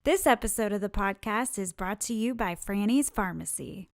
This episode of the podcast is brought to you by Franny's Pharmacy.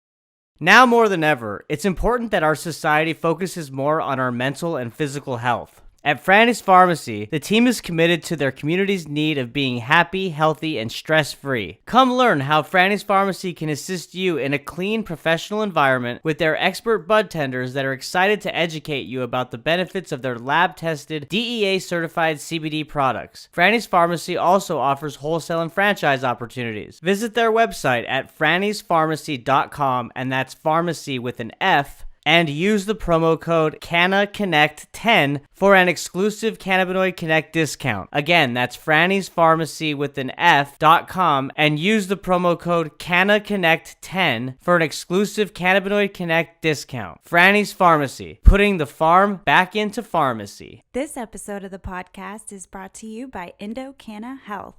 Now more than ever, it's important that our society focuses more on our mental and physical health. At Franny's Pharmacy, the team is committed to their community's need of being happy, healthy, and stress-free. Come learn how Franny's Pharmacy can assist you in a clean, professional environment with their expert bud tenders that are excited to educate you about the benefits of their lab-tested, DEA-certified CBD products. Franny's Pharmacy also offers wholesale and franchise opportunities. Visit their website at frannysPharmacy.com, and that's pharmacy with an F, and use the promo code CannaConnect10 for an exclusive Cannabinoid Connect discount. Again, that's Franny's Pharmacy with an F.com and use the promo code CannaConnect10 for an exclusive Cannabinoid Connect discount. Franny's Pharmacy, putting the farm back into pharmacy. This episode of the podcast is brought to you by Canna Health.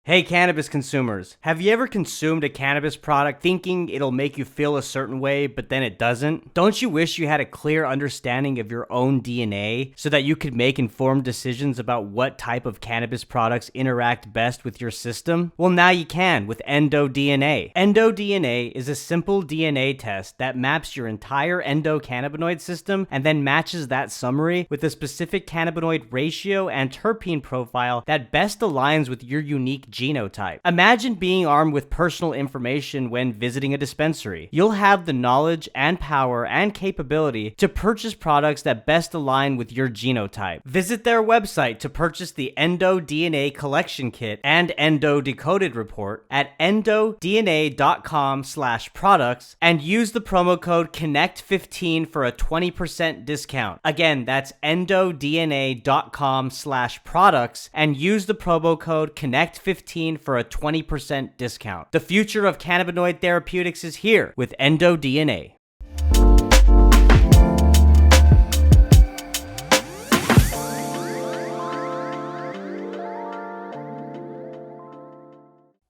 Hey cannabis consumers, have you ever consumed a cannabis product thinking it'll make you feel a certain way, but then it doesn't? Don't you wish you had a clear understanding of your own DNA so that you could make informed decisions about what type of cannabis products interact best with your system? Well, now you can with EndoDNA. EndoDNA is a simple DNA test that maps your entire endocannabinoid system and then matches that summary with a specific cannabinoid ratio and terpene profile that best aligns with your unique genotype. Imagine being armed with personal information when visiting a dispensary. You'll have the knowledge and power and capability to purchase products that best align with your genotype. Visit their website to purchase the EndoDNA Collection Kit and Endo Decoded Report at endodna.com/products and use the promo code CONNECT15 for a 20% discount. Again, that's endodna.com/products and use the promo code CONNECT15 for a 20% discount. The future of cannabinoid therapeutics is here with EndoDNA.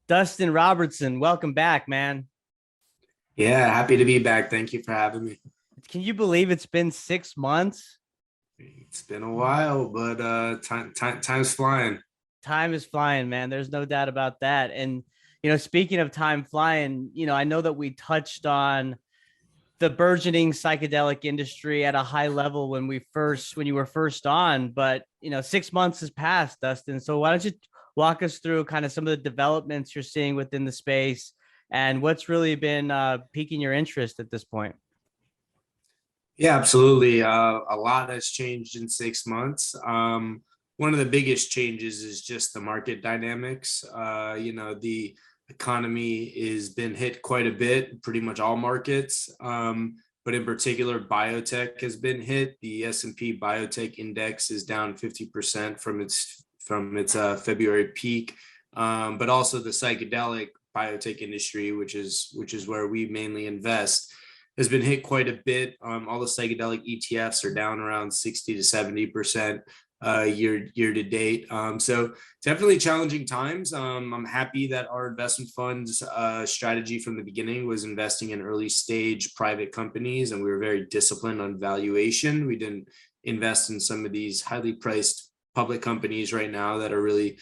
Dustin Robinson, welcome back, man. Yeah, happy to be back. Thank you for having me. Can you believe it's been 6 months? It's been a while, but time's flying. Time is flying, man. There's no doubt about that. And, speaking of time flying, I know that we touched on the burgeoning psychedelic industry at a high level when you were first on, but, 6 months has passed, Dustin. So why don't you walk us through kind of some of the developments you're seeing within the space and what's really been piquing your interest at this point? Yeah, absolutely. A lot has changed in 6 months. One of the biggest changes is just the market dynamics. The economy has been hit quite a bit, pretty much all markets, but in particular, biotech has been hit. The S&P Biotech Index is down 50% from its February peak, but also the psychedelic biotech industry, which is where we mainly invest, has been hit quite a bit. All the psychedelic ETFs are down around 60 to 70%. Year to date. So definitely challenging times. I'm happy that our investment fund's strategy from the beginning was investing in early stage private companies, and we were very disciplined on valuation. We didn't invest in some of these highly priced public companies right now that are really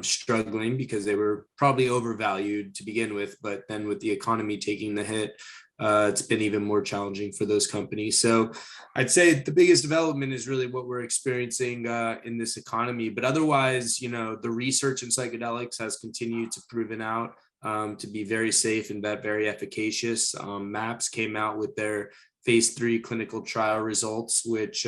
struggling because they were probably overvalued to begin with, but then with the economy taking the hit, it's been even more challenging for those companies. So I'd say the biggest development is really what we're experiencing in this economy. But otherwise, the research in psychedelics has continued to proven out to be very safe and very efficacious. MAPS came out with their phase 3 clinical trial results, which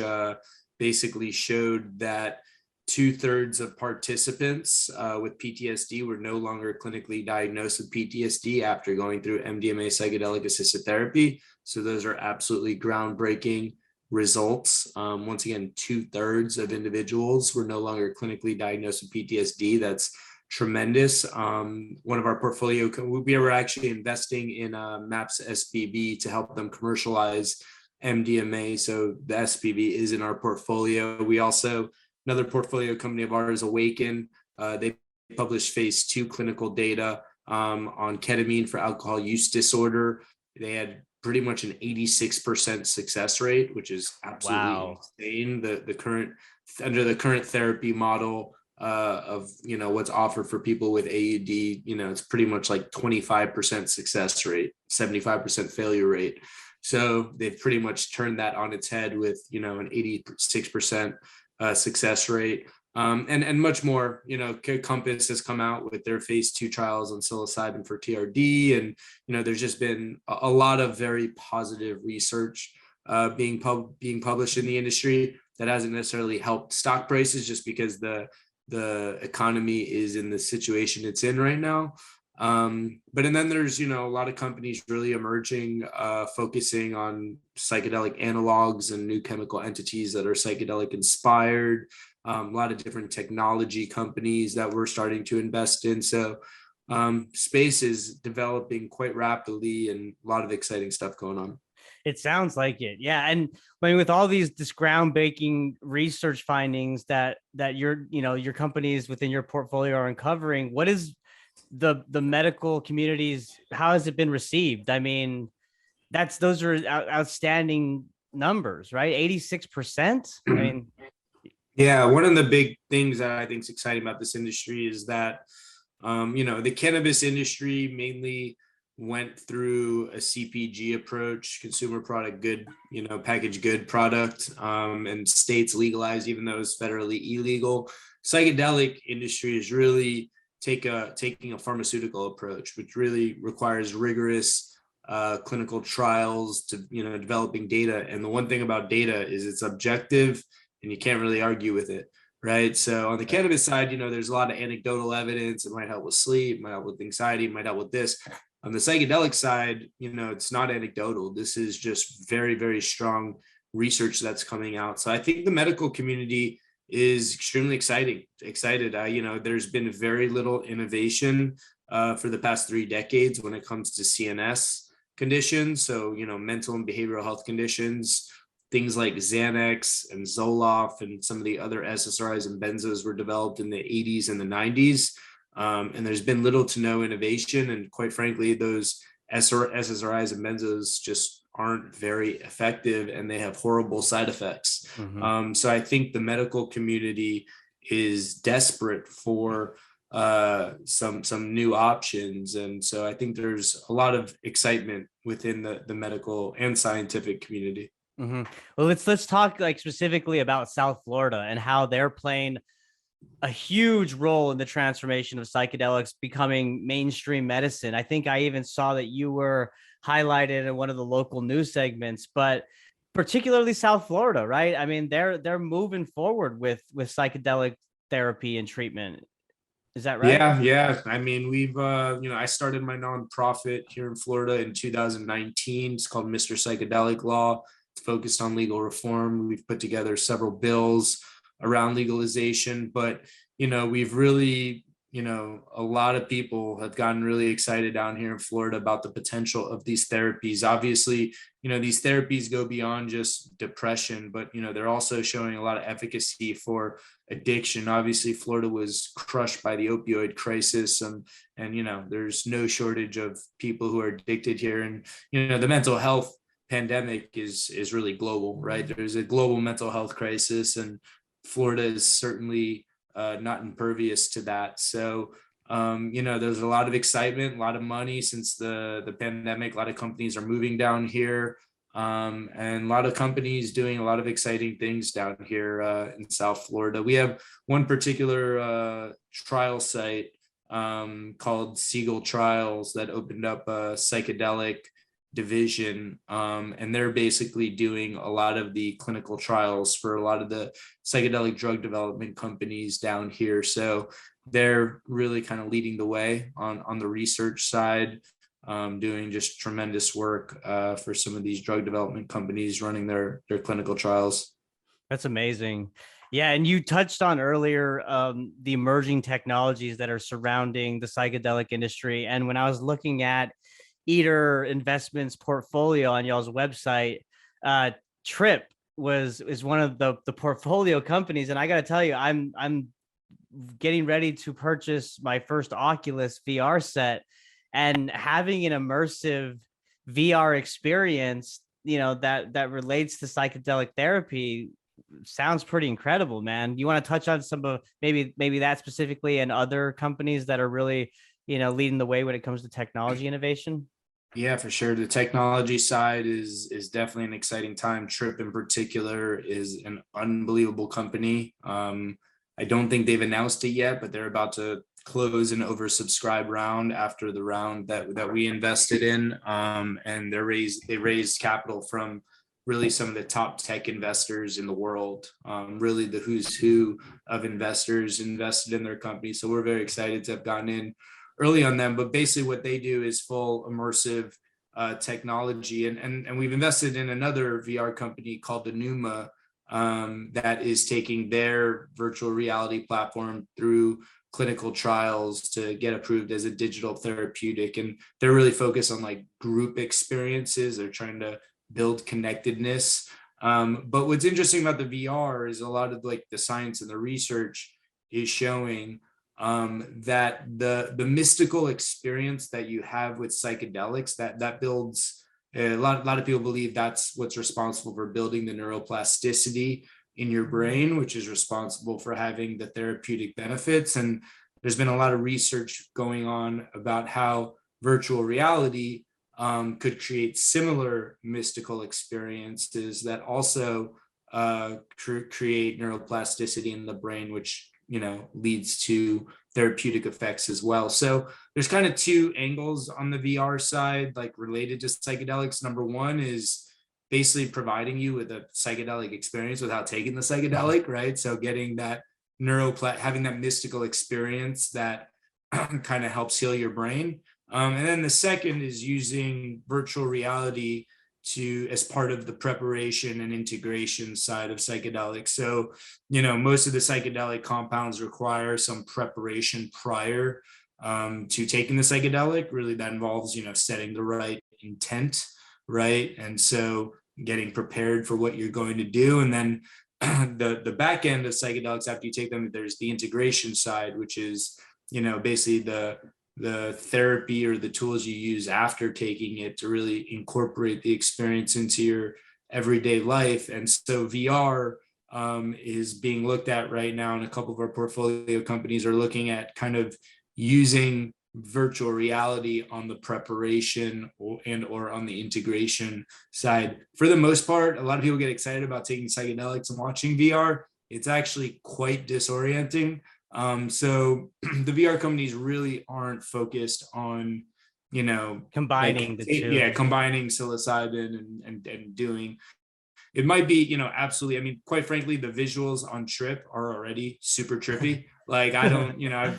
basically showed that 2/3 of participants with PTSD were no longer clinically diagnosed with PTSD after going through MDMA psychedelic assisted therapy. So those are absolutely groundbreaking results. Once again, 2/3 of individuals were no longer clinically diagnosed with PTSD. That's tremendous. One of our portfolio, we were actually investing in MAPS SPV to help them commercialize MDMA. So the SPV is in our portfolio. We also, another portfolio company of ours, Awaken, they published phase 2 clinical data on ketamine for alcohol use disorder. They had pretty much an 86% success rate, which is absolutely insane. The current, under the current therapy model, of what's offered for people with AUD. It's pretty much like 25% success rate, 75% failure rate. So they've pretty much turned that on its head with an 86% success rate. And much more. Compass has come out with their phase 2 trials on psilocybin for TRD, and there's just been a lot of very positive research being published in the industry that hasn't necessarily helped stock prices, just because the economy is in the situation it's in right now. But and then there's a lot of companies really emerging, focusing on psychedelic analogs and new chemical entities that are psychedelic inspired. A lot of different technology companies that we're starting to invest in. So space is developing quite rapidly, and a lot of exciting stuff going on. It sounds like it. Yeah. And I mean, with all this groundbreaking research findings that your companies within your portfolio are uncovering, what is the medical communities, how has it been received? I mean, those are outstanding numbers, right? 86%. I mean, yeah, one of the big things that I think is exciting about this industry is that the cannabis industry mainly went through a CPG approach, consumer product good, packaged good product, and states legalized, even though it's federally illegal. Psychedelic industry is really taking a pharmaceutical approach, which really requires rigorous clinical trials to developing data. And the one thing about data is it's objective, and you can't really argue with it. Right. So on the cannabis side, there's a lot of anecdotal evidence. It might help with sleep, might help with anxiety, might help with this. On the psychedelic side, it's not anecdotal. This is just very, very strong research that's coming out. So I think the medical community is extremely excited. There's been very little innovation for the past 3 decades when it comes to CNS conditions. So, mental and behavioral health conditions. Things like Xanax and Zoloft and some of the other SSRIs and benzos were developed in the 80s and the 90s. And there's been little to no innovation. And quite frankly, those SSRIs and benzos just aren't very effective, and they have horrible side effects. Mm-hmm. So I think the medical community is desperate for some new options. And so I think there's a lot of excitement within the medical and scientific community. Mm-hmm. Well, let's talk like specifically about South Florida and how they're playing a huge role in the transformation of psychedelics becoming mainstream medicine. I think I even saw that you were highlighted in one of the local news segments, but particularly South Florida, right? I mean, they're moving forward with psychedelic therapy and treatment. Is that right? Yeah. I mean, we've, I started my nonprofit here in Florida in 2019. It's called Mr. Psychedelic Law. It's focused on legal reform. We've put together several bills around legalization, but, we've really, a lot of people have gotten really excited down here in Florida about the potential of these therapies. Obviously, these therapies go beyond just depression, but, they're also showing a lot of efficacy for addiction. Obviously, Florida was crushed by the opioid crisis, and there's no shortage of people who are addicted here. And, the mental health pandemic is really global, right? There's a global mental health crisis, and Florida is certainly not impervious to that. So, there's a lot of excitement, a lot of money since the pandemic. A lot of companies are moving down here, and a lot of companies doing a lot of exciting things down here in South Florida. We have one particular trial site called Siegel Trials that opened up a psychedelic division, and they're basically doing a lot of the clinical trials for a lot of the psychedelic drug development companies down here. So they're really kind of leading the way on the research side, doing just tremendous work for some of these drug development companies running their clinical trials. That's amazing. Yeah, and you touched on earlier the emerging technologies that are surrounding the psychedelic industry. And when I was looking at Iter Investments portfolio on y'all's website, Trip is one of the portfolio companies, and I got to tell you, I'm getting ready to purchase my first Oculus VR set, and having an immersive VR experience, that relates to psychedelic therapy. Sounds pretty incredible, man. You want to touch on some of maybe that specifically and other companies that are really, leading the way when it comes to technology innovation? Yeah, for sure. The technology side is definitely an exciting time. Trip in particular is an unbelievable company. I don't think they've announced it yet, but they're about to close an oversubscribed round after the round that we invested in. And they raised capital from really some of the top tech investors in the world. Really the who's who of investors invested in their company. So we're very excited to have gotten in early on them. But basically what they do is full immersive technology. And we've invested in another VR company called the Numa, that is taking their virtual reality platform through clinical trials to get approved as a digital therapeutic. And they're really focused on like group experiences. They're trying to build connectedness. But what's interesting about the VR is a lot of like the science and the research is showing that the mystical experience that you have with psychedelics, that builds a lot of people believe that's what's responsible for building the neuroplasticity in your brain, which is responsible for having the therapeutic benefits. And there's been a lot of research going on about how virtual reality could create similar mystical experiences that also create neuroplasticity in the brain, which leads to therapeutic effects as well. So there's kind of two angles on the VR side, like related to psychedelics. Number one is basically providing you with a psychedelic experience without taking the psychedelic, right? So getting that having that mystical experience that kind of helps heal your brain. And then the second is using virtual reality as part of the preparation and integration side of psychedelics. So, most of the psychedelic compounds require some preparation prior to taking the psychedelic. Really, that involves, setting the right intent, right? And so getting prepared for what you're going to do. And then the back end of psychedelics, after you take them, there's the integration side, which is, basically the therapy or the tools you use after taking it to really incorporate the experience into your everyday life. And so VR is being looked at right now, and a couple of our portfolio companies are looking at kind of using virtual reality on the preparation or on the integration side. For the most part, a lot of people get excited about taking psychedelics and watching VR. It's actually quite disorienting. So the VR companies really aren't focused on, Combining the two. Yeah, combining psilocybin and doing. It might be, absolutely. I mean, quite frankly, the visuals on Trip are already super trippy. Like I don't, I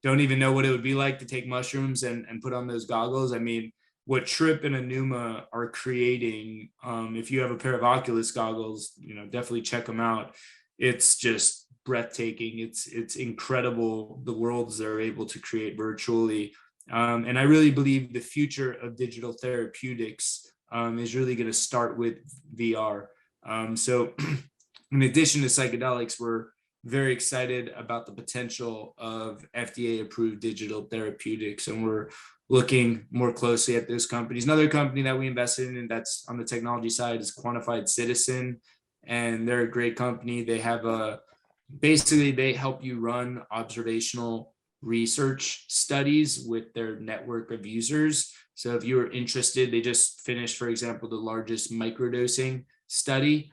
don't even know what it would be like to take mushrooms and put on those goggles. I mean, what Trip and Enuma are creating, if you have a pair of Oculus goggles, definitely check them out. It's just breathtaking. It's incredible the worlds they're able to create virtually. And I really believe the future of digital therapeutics is really going to start with VR. So in addition to psychedelics, we're very excited about the potential of FDA approved digital therapeutics. And we're looking more closely at those companies. Another company that we invested in, and that's on the technology side, is Quantified Citizen. And they're a great company. They have basically they help you run observational research studies with their network of users. So if you were interested, they just finished, for example, the largest microdosing study.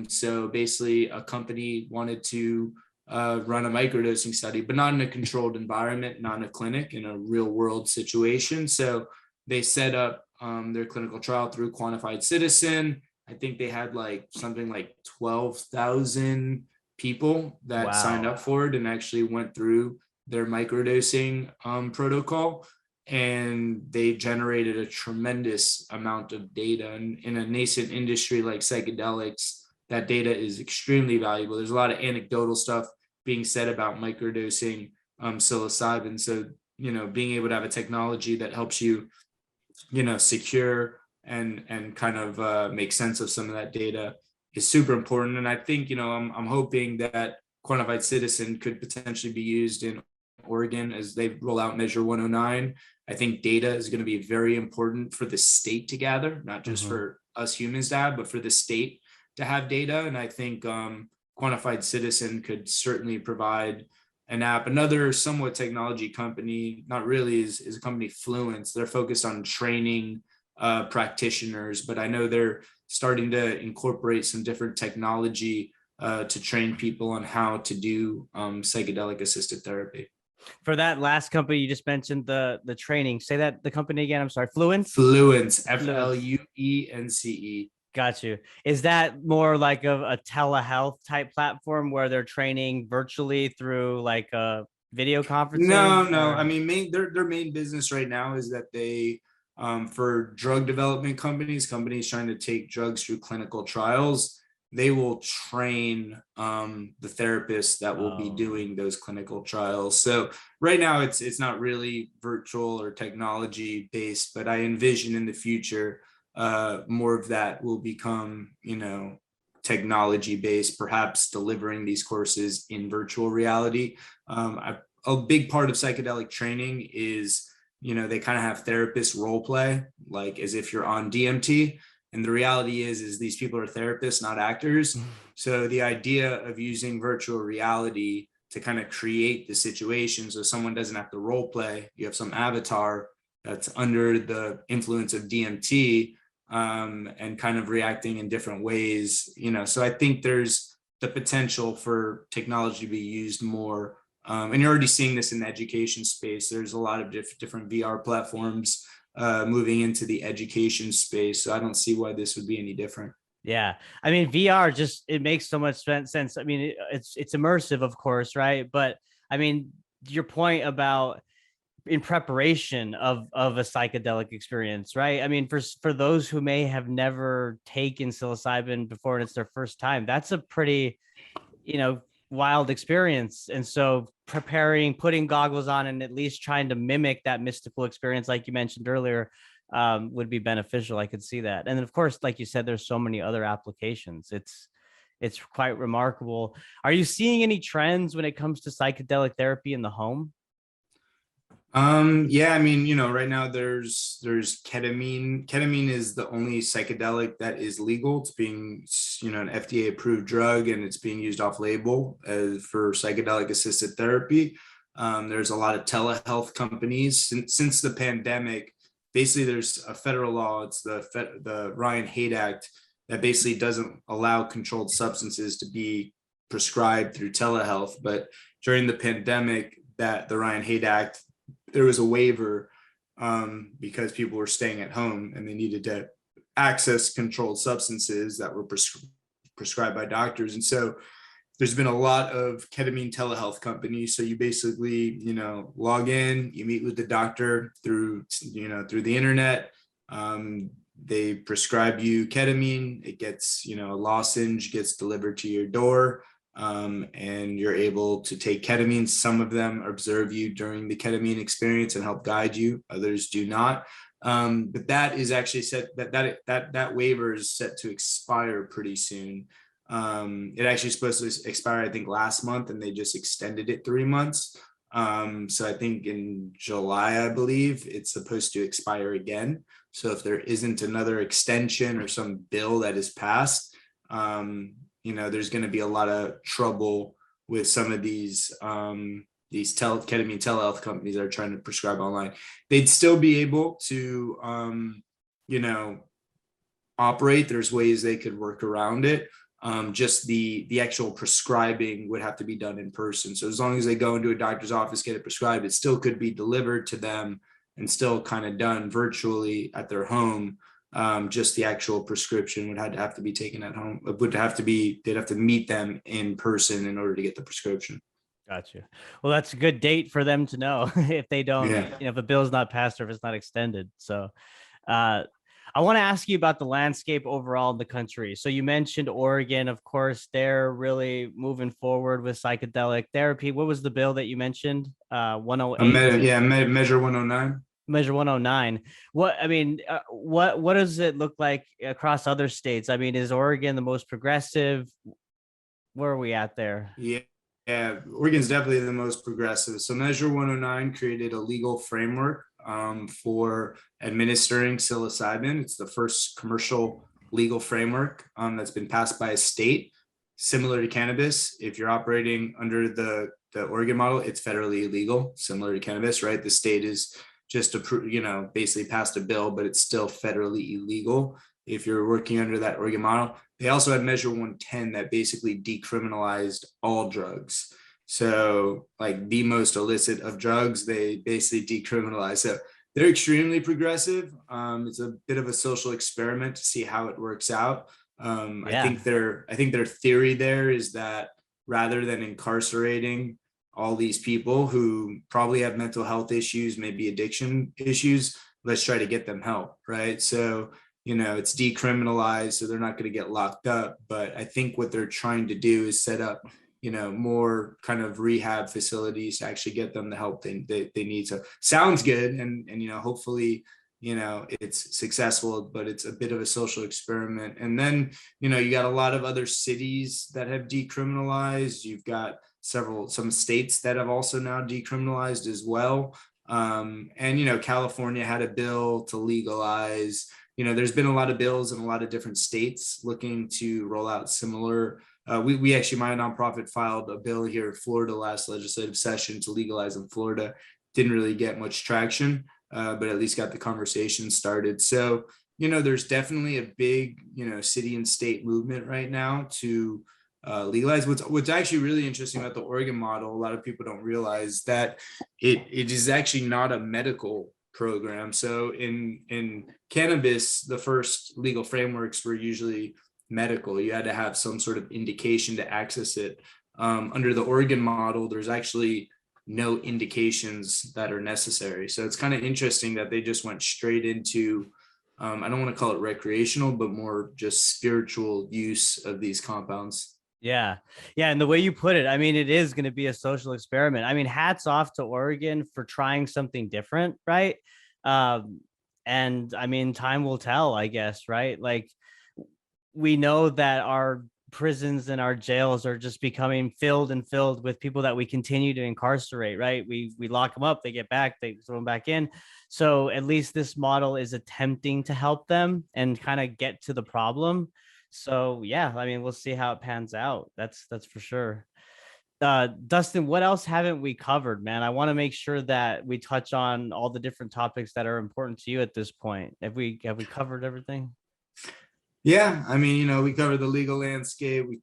So basically a company wanted to run a microdosing study, but not in a controlled environment, not in a clinic, in a real world situation. So they set up their clinical trial through Quantified Citizen. I think they had something like 12,000 people that signed up for it and actually went through their microdosing protocol. And they generated a tremendous amount of data. And in a nascent industry like psychedelics, that data is extremely valuable. There's a lot of anecdotal stuff being said about microdosing psilocybin. So, being able to have a technology that helps you, secure and kind of make sense of some of that data is super important. And I think, I'm hoping that Quantified Citizen could potentially be used in Oregon as they roll out Measure 109. I think data is going to be very important for the state to gather, not just for us humans to have, but for the state to have data. And I think Quantified Citizen could certainly provide an app. Another somewhat technology company, not really, is a company, Fluence. They're focused on training practitioners, but I know they're starting to incorporate some different technology to train people on how to do psychedelic assisted therapy. For that last company you just mentioned, the training, say that the company again. I'm sorry. Fluence. Fluence, Fluence. Got you. Is that more like a telehealth type platform where they're training virtually through like a video conferencing? No. I mean, their main business right now is that they, for drug development companies trying to take drugs through clinical trials, they will train the therapists that will be doing those clinical trials. So right now it's not really virtual or technology based, but I envision in the future more of that will become, technology based, perhaps delivering these courses in virtual reality. A big part of psychedelic training is, they kind of have therapists role play, like as if you're on DMT. And the reality is these people are therapists, not actors. So the idea of using virtual reality to kind of create the situation so someone doesn't have to role play, you have some avatar that's under the influence of DMT and kind of reacting in different ways, So I think there's the potential for technology to be used more. And you're already seeing this in the education space. There's a lot of different VR platforms moving into the education space. So I don't see why this would be any different. Yeah. I mean, VR it makes so much sense. I mean, it's immersive, of course, right? But I mean, your point about in preparation of a psychedelic experience, right? I mean, for those who may have never taken psilocybin before and it's their first time, that's a pretty, wild experience. And so putting goggles on and at least trying to mimic that mystical experience, like you mentioned earlier, would be beneficial. I could see that. And then of course, like you said, there's so many other applications. It's quite remarkable. Are you seeing any trends when it comes to psychedelic therapy in the home? Yeah, I mean, right now there's ketamine. Ketamine is the only psychedelic that is legal. It's being, an FDA approved drug, and it's being used off label for psychedelic assisted therapy. There's a lot of telehealth companies since the pandemic. Basically, there's a federal law. It's the Ryan Haight Act that basically doesn't allow controlled substances to be prescribed through telehealth. But during the pandemic, the Ryan Haight Act, there was a waiver because people were staying at home and they needed to access controlled substances that were prescribed by doctors. And so there's been a lot of ketamine telehealth companies. So you basically, log in, you meet with the doctor through the internet. They prescribe you ketamine. It gets, a lozenge gets delivered to your door. And you're able to take ketamine. Some of them observe you during the ketamine experience and help guide you. Others do not. But that is actually set that waiver is set to expire pretty soon. It actually supposed to expire, I think, last month, and they just extended it 3 months. So I think in July, I believe it's supposed to expire again. So if there isn't another extension or some bill that is passed, there's going to be a lot of trouble with some of these ketamine telehealth companies that are trying to prescribe online. They'd still be able to, operate. There's ways they could work around it. Just the actual prescribing would have to be done in person. So as long as they go into a doctor's office, get it prescribed, it still could be delivered to them and still kind of done virtually at their home. Just the actual prescription would have to be taken at home. They'd have to meet them in person in order to get the prescription. Gotcha. Well, that's a good date for them to know if they don't, Yeah. if the bill's not passed or if it's not extended. So, I want to ask you about the landscape overall in the country. So you mentioned Oregon, of course, they're really moving forward with psychedelic therapy. What was the bill that you mentioned? 108. Measure 109. Measure 109. What does it look like across other states? I mean, is Oregon the most progressive? Where are we at there? Yeah, Oregon's definitely the most progressive. So Measure 109 created a legal framework for administering psilocybin. It's the first commercial legal framework that's been passed by a state, similar to cannabis. If you're operating under the Oregon model, it's federally illegal, similar to cannabis, right? The state is just basically passed a bill, but it's still federally illegal if you're working under that Oregon model. They also had Measure 110 that basically decriminalized all drugs. So like the most illicit of drugs, they basically decriminalized. So they're extremely progressive. It's a bit of a social experiment to see how it works out. I think their theory there is that rather than incarcerating all these people who probably have mental health issues, maybe addiction issues, let's try to get them help, right? So, it's decriminalized, so they're not going to get locked up. But I think what they're trying to do is set up, more kind of rehab facilities to actually get them the help they need. So sounds good. And hopefully, it's successful, but it's a bit of a social experiment. And then, you got a lot of other cities that have decriminalized. You've got some states that have also now decriminalized as well. And, California had a bill to legalize, there's been a lot of bills in a lot of different states looking to roll out similar. We actually, my nonprofit filed a bill here in Florida last legislative session to legalize in Florida. Didn't really get much traction, but at least got the conversation started. So, there's definitely a big, city and state movement right now to legalize. What's actually really interesting about the Oregon model, a lot of people don't realize that it is actually not a medical program. So in cannabis, the first legal frameworks were usually medical. You had to have some sort of indication to access it. Under the Oregon model, there's actually no indications that are necessary. So it's kind of interesting that they just went straight into, I don't want to call it recreational, but more just spiritual use of these compounds. Yeah. And the way you put it, I mean, it is going to be a social experiment. I mean, hats off to Oregon for trying something different, right? And I mean, time will tell, I guess, right? Like, we know that our prisons and our jails are just becoming filled with people that we continue to incarcerate, right? We lock them up, they get back, they throw them back in. So at least this model is attempting to help them and kind of get to the problem. So yeah, I mean, we'll see how it pans out. That's for sure. Dustin, what else haven't we covered, man? I want to make sure that we touch on all the different topics that are important to you at this point. Have we covered everything? Yeah, I mean, we covered the legal landscape. We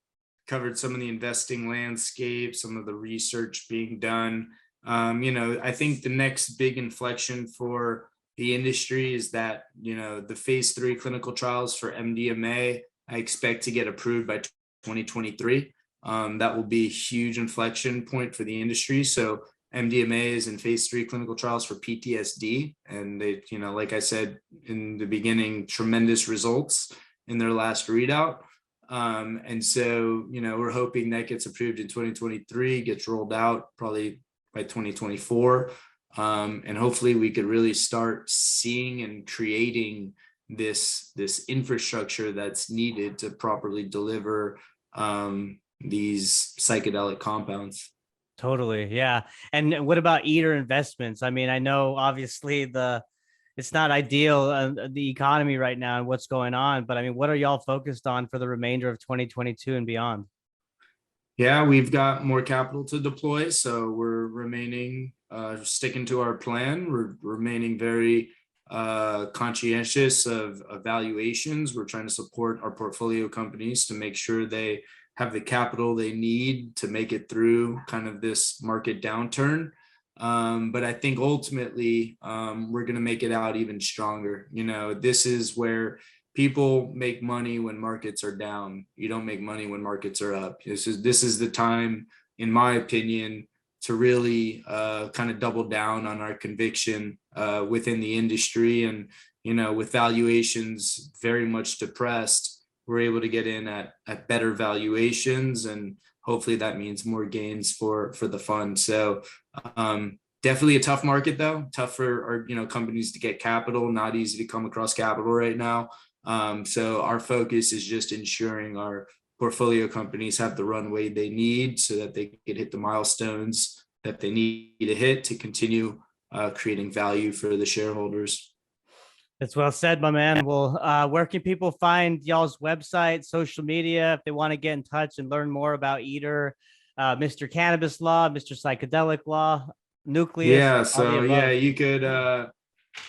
covered some of the investing landscape, some of the research being done. I think the next big inflection for the industry is that, the phase 3 clinical trials for MDMA, I expect to get approved by 2023. That will be a huge inflection point for the industry. So MDMA is in phase 3 clinical trials for PTSD. And they, like I said in the beginning, tremendous results in their last readout. And so, we're hoping that gets approved in 2023, gets rolled out probably by 2024. And hopefully we could really start seeing and creating this infrastructure that's needed to properly deliver these psychedelic compounds. Totally. Yeah. And what about Iter Investments? I mean, I know obviously it's not ideal, the economy right now and what's going on, but I mean, what are y'all focused on for the remainder of 2022 and beyond? Yeah, we've got more capital to deploy, so we're remaining sticking to our plan. We're remaining very conscientious of valuations. We're trying to support our portfolio companies to make sure they have the capital they need to make it through kind of this market downturn. But I think ultimately we're going to make it out even stronger. This is where people make money when markets are down. You don't make money when markets are up. This is the time, in my opinion, to really kind of double down on our conviction within the industry. And, with valuations very much depressed, we're able to get in at better valuations, and hopefully that means more gains for the fund. So definitely a tough market, though. Tough for our companies to get capital. Not easy to come across capital right now. So our focus is just ensuring our portfolio companies have the runway they need so that they can hit the milestones that they need to hit to continue creating value for the shareholders. That's well said, my man. Well, where can people find y'all's website, social media, if they want to get in touch and learn more about Iter, Mr. Cannabis Law, Mr. Psychedelic Law, Nucleus, Yeah, all the so yeah, above? you could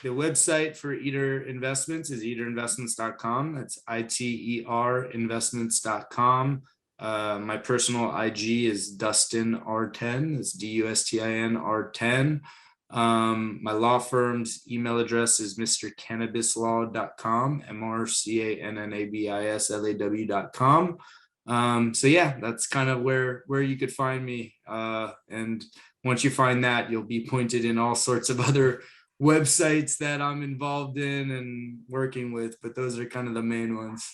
the website for Iter Investments is iterinvestments.com. That's ITER investments.com. My personal IG is Dustin R10. That's DUSTIN R10. My law firm's email address is mrcannabislaw.com, MRCANNABISLAW.com. So yeah, that's kind of where you could find me. And once you find that, you'll be pointed in all sorts of other websites that I'm involved in and working with, but those are kind of the main ones.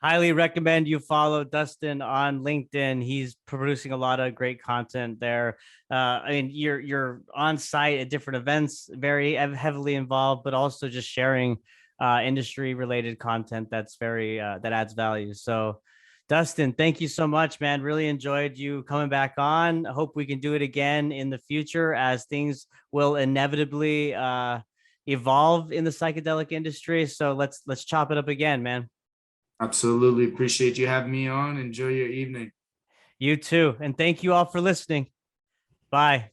Highly recommend you follow Dustin on LinkedIn. He's producing a lot of great content there. I mean, you're on site at different events, very heavily involved, but also just sharing industry related content that's very that adds value. So, Dustin, thank you so much, man. Really enjoyed you coming back on. I hope we can do it again in the future as things will inevitably evolve in the psychedelic industry. So let's chop it up again, man. Absolutely. Appreciate you having me on. Enjoy your evening. You too. And thank you all for listening. Bye.